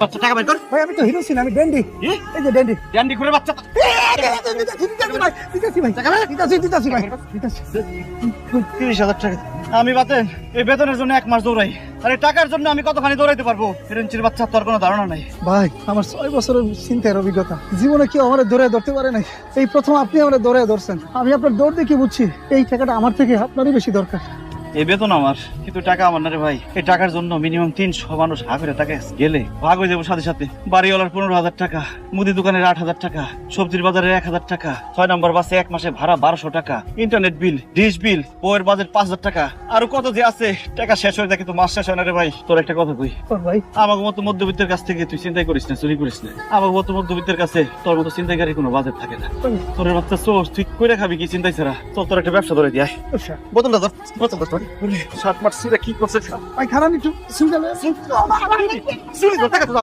বাচ্চা টাকা বের কর। ভাই আমি তো হিরো ছিলাম, আমি ড্যান্ডি। কি? এই যে ড্যান্ডি। ড্যান্ডি করে বাচ্চা। দিতাছি ভাই, দিতাছি ভাই। 30,000 টাকা। আমি বাতেন এই বেতনের জন্য 1 মাস দৌড়াই, আর এই টাকার জন্য আমি কতখানি দৌড়াইতে পারবো ফেরেন্সির বাচ্চা, তোর কোনো ধারণা নাই। ভাই আমার 6 বছরের চিন্তার অভিজ্ঞতা, জীবনে কেউ আমার দৌড়ে ধরতে পারে নাই। এই প্রথম আপনি আমার দৌড়ে ধরছেন। আমি আপনার দৌড় দেখে বুঝছি এই টাকাটা আমার থেকে আপনারই বেশি দরকার। এই বেতন আমার, কিন্তু টাকা আমার না রে ভাই। এই টাকার জন্য মিনিমাম 300 মানুষ হাঁ করে টাকা গেলে ভাগ হয়ে যাবো সাথে সাথে। বাড়িওয়ালার 15,000 টাকা, মুদি দোকানের 8,000 টাকা, সবজির বাজারে 1,000 টাকা, 6 নম্বর বাসে 1 মাসে ভাড়া 1200 টাকা, ইন্টারনেট বিল, ডিশ বিল, বইয়ের বাজেট 5,000 টাকা, আরো কত যে আছে। টাকা শেষ হয়ে যায় কিন্তু মাস শেষ হয় না রে ভাই। তোর একটা কথা কই, ভাই আমাকে মতো মধ্যবিত্তের কাছ থেকে তুই চিন্তাই করিস না, চুরি করিস না। আমাকে মতো মধ্যবিত্তের কাছে তোর মতো চিন্তাকারী কোনো বাজেট থাকে না। তোর বাচ্চা সোর্স তুই কইরা খাবি কি চিন্তাই ছাড়া। তোর একটা ব্যবসা ধরে দিয়ে বোতলটা ধর, বোতলটা ধর। 7 মাস কি করছিস? ভাই খারাপ একটু সিঙ্গেল চুরি ধর টাকা।